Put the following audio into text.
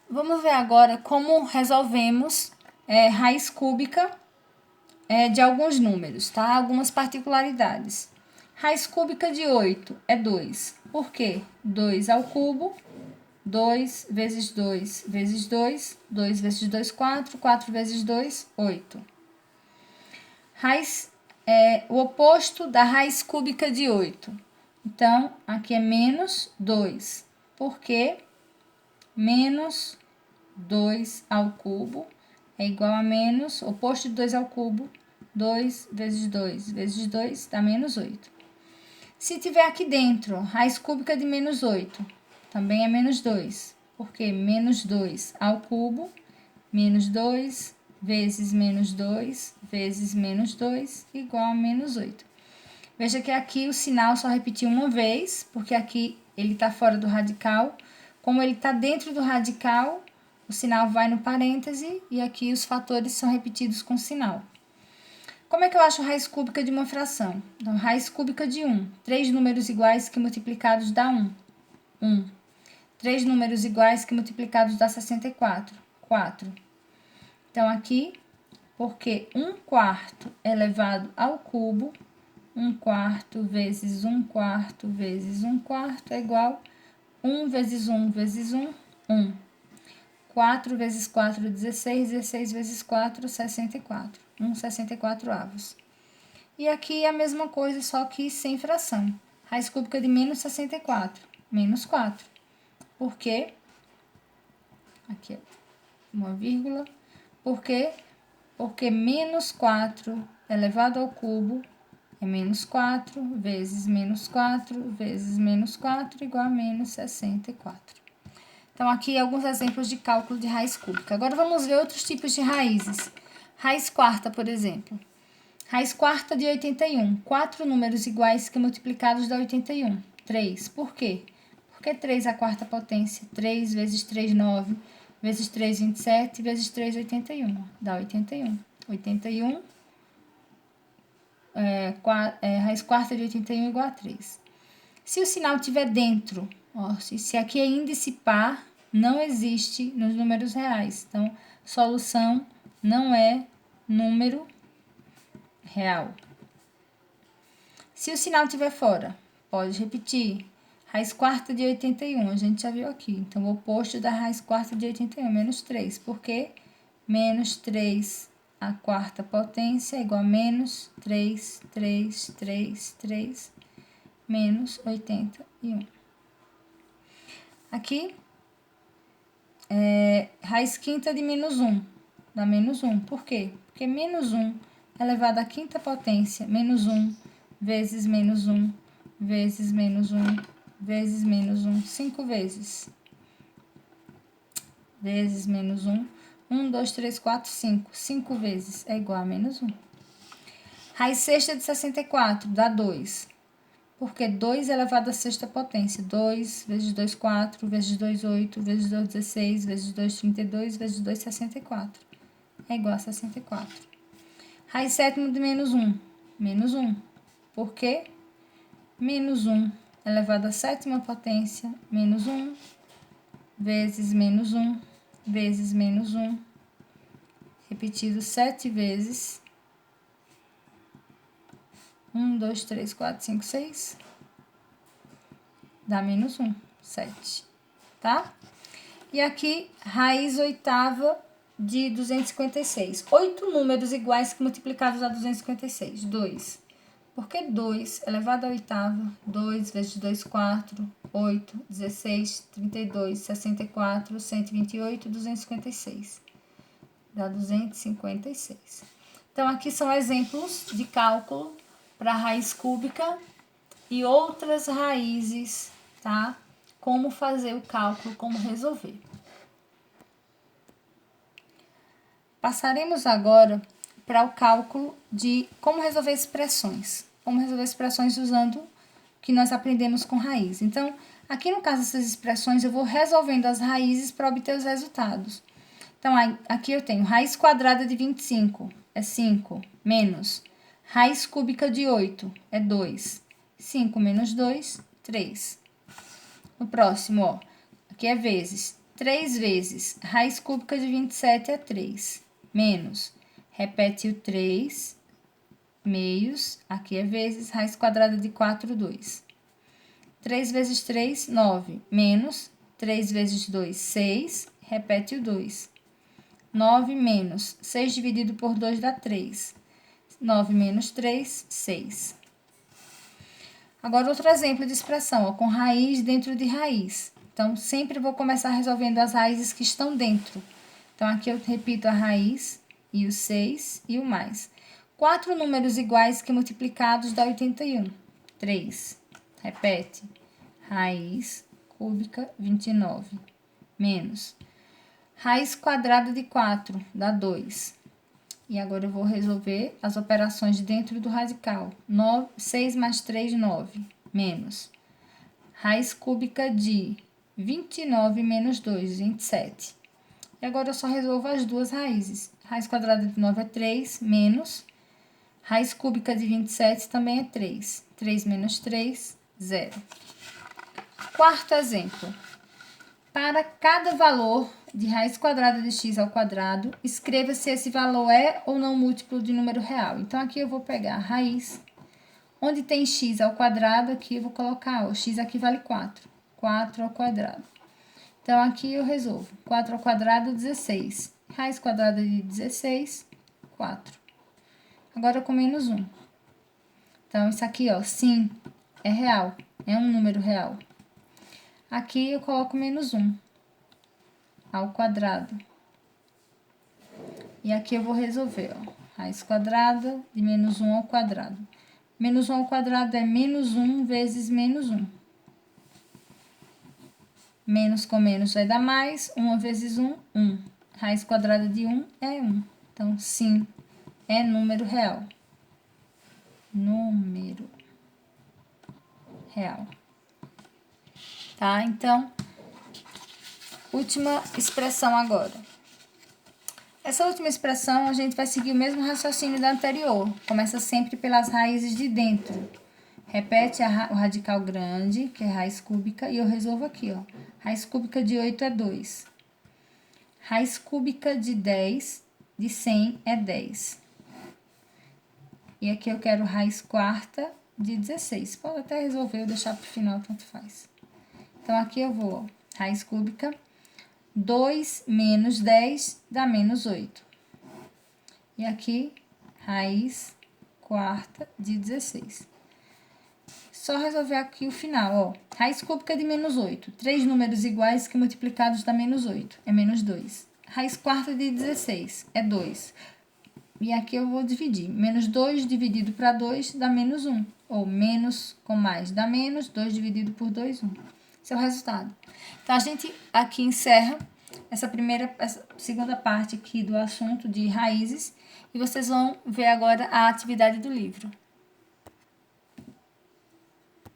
Vamos ver agora como resolvemos raiz cúbica de alguns números, tá? Algumas particularidades. Raiz cúbica de 8 é 2. Por quê? 2 ao cubo, 2 vezes 2 vezes 2, 2 vezes 2, 4, 4 vezes 2, 8. Raiz, o oposto da raiz cúbica de 8. Então, aqui é menos 2. Por quê? Menos 2 ao cubo é igual a menos, oposto de 2 ao cubo, 2 vezes 2 vezes 2 dá menos 8. Se tiver aqui dentro, raiz cúbica de menos 8, também é menos 2, porque menos 2 ao cubo, menos 2 vezes menos 2 vezes menos 2 igual a menos 8. Veja que aqui o sinal só repetiu uma vez, porque aqui ele está fora do radical. Como ele está dentro do radical, o sinal vai no parêntese e aqui os fatores são repetidos com sinal. Como é que eu acho a raiz cúbica de uma fração? Então, raiz cúbica de 1. 3 números iguais que multiplicados dá 1. 1. 3 números iguais que multiplicados dá 64. 4. Então, aqui, porque 1/4 elevado ao cubo, 1/4 vezes 1/4 vezes 1/4 é igual a 1 vezes 1 vezes 1, 1. 4 vezes 4, 16. 16 vezes 4, 64. 1/64 avos. E aqui é a mesma coisa, só que sem fração. Raiz cúbica de menos 64. Menos 4. Por quê? Aqui é uma vírgula. Por quê? Porque menos 4 elevado ao cubo é menos 4 vezes menos 4 vezes menos 4 igual a menos 64. Então, aqui alguns exemplos de cálculo de raiz cúbica. Agora, vamos ver outros tipos de raízes. Raiz quarta, por exemplo. Raiz quarta de 81. 4 números iguais que multiplicados dá 81. 3. Por quê? Porque 3 é a quarta potência. 3 vezes 3, 9. Vezes 3, 27. Vezes 3, 81. Dá 81. 81. Raiz quarta de 81 igual a 3. Se o sinal estiver dentro, ó, se aqui é índice par, não existe nos números reais. Então, solução não é número real. Se o sinal estiver fora, pode repetir. Raiz quarta de 81, a gente já viu aqui. Então, o oposto da raiz quarta de 81, menos 3. Por quê? Menos 3 a quarta potência é igual a menos 3, 3, 3, 3, menos 81. Aqui, raiz quinta de menos 1, dá menos 1. Por quê? Porque menos 1 elevado à quinta potência, menos 1, vezes menos 1, vezes menos 1, vezes menos 1, 5 vezes. Vezes menos 1, 1, 2, 3, 4, 5. 5 vezes é igual a menos 1. Raiz sexta de 64 dá 2. Porque 2 elevado à sexta potência. 2 vezes 2, 4, vezes 2, 8, vezes 2, 16, vezes 2, 32, vezes 2, 64. É igual a 64. Raiz sétima de menos 1. Menos 1. Por quê? Menos 1 elevado à sétima potência, menos 1, vezes menos 1, vezes menos 1. Repetido 7 vezes. 1, 2, 3, 4, 5, 6. Dá menos 1, 7. Tá? E aqui, raiz oitava de 256. 8 números iguais que multiplicados a 256. 2. Porque 2 elevado à oitava, 2 vezes 2, 4, 8, 16, 32, 64, 128, 256. Dá 256. Então, aqui são exemplos de cálculo para raiz cúbica e outras raízes, tá? Como fazer o cálculo, como resolver. Passaremos agora para o cálculo de como resolver expressões. Como resolver expressões usando o que nós aprendemos com raiz. Então, aqui no caso dessas expressões, eu vou resolvendo as raízes para obter os resultados. Então, aqui eu tenho raiz quadrada de 25, é 5, menos raiz cúbica de 8, é 2. 5 menos 2, 3. No próximo, ó, aqui é vezes 3 vezes raiz cúbica de 27 é 3, menos, repete o 3, meios, aqui é vezes, raiz quadrada de 4, 2. 3 vezes 3, 9, menos, 3 vezes 2, 6, repete o 2. 9 menos 6 dividido por 2 dá 3. 9 menos 3, 6. Agora, outro exemplo de expressão, ó, com raiz dentro de raiz. Então, sempre vou começar resolvendo as raízes que estão dentro. Então, aqui eu repito a raiz e o 6 e o mais. 4 números iguais que multiplicados dá 81. 3. Repete. Raiz cúbica 29. Menos. Raiz quadrada de 4 dá 2. E agora eu vou resolver as operações dentro do radical. 6 mais 3, 9. Menos. Raiz cúbica de 29 menos 2, 27. E agora eu só resolvo as duas raízes. Raiz quadrada de 9 é 3, menos. Raiz cúbica de 27 também é 3. 3 menos 3, 0. Quarto exemplo. Para cada valor de raiz quadrada de x ao quadrado, escreva se esse valor é ou não múltiplo de número real. Então, aqui eu vou pegar a raiz. Onde tem x ao quadrado, aqui eu vou colocar, ó, x aqui vale 4. 4 ao quadrado. Então, aqui eu resolvo. 4 ao quadrado, 16. Raiz quadrada de 16, 4. Agora, com menos 1. Então, isso aqui, ó, sim, é real. É um número real. Aqui eu coloco menos 1 ao quadrado. E aqui eu vou resolver, ó. Raiz quadrada de menos 1 ao quadrado. Menos 1 ao quadrado é menos 1 vezes menos 1. Menos com menos vai dar mais. 1 vezes 1, 1. Raiz quadrada de 1 é 1. Então, sim, é número real. Número real. Tá? Então, última expressão agora. Essa última expressão, a gente vai seguir o mesmo raciocínio da anterior. Começa sempre pelas raízes de dentro. Repete o radical grande, que é raiz cúbica, e eu resolvo aqui, ó. Raiz cúbica de 8 é 2. Raiz cúbica de 10, de 100 é 10. E aqui eu quero raiz quarta de 16. Pode até resolver ou deixar para o final, tanto faz. Então, aqui eu vou, ó, raiz cúbica, 2 menos 10 dá menos 8. E aqui, raiz quarta de 16. Só resolver aqui o final, ó. Raiz cúbica de menos 8. 3 números iguais que multiplicados dá menos 8. É menos 2. Raiz quarta de 16 é 2. E aqui eu vou dividir. Menos 2 dividido para 2 dá menos 1. Ou menos com mais dá menos. 2 dividido por 2, 1. Esse é o resultado. Então, a gente aqui encerra essa segunda parte aqui do assunto de raízes. E vocês vão ver agora a atividade do livro.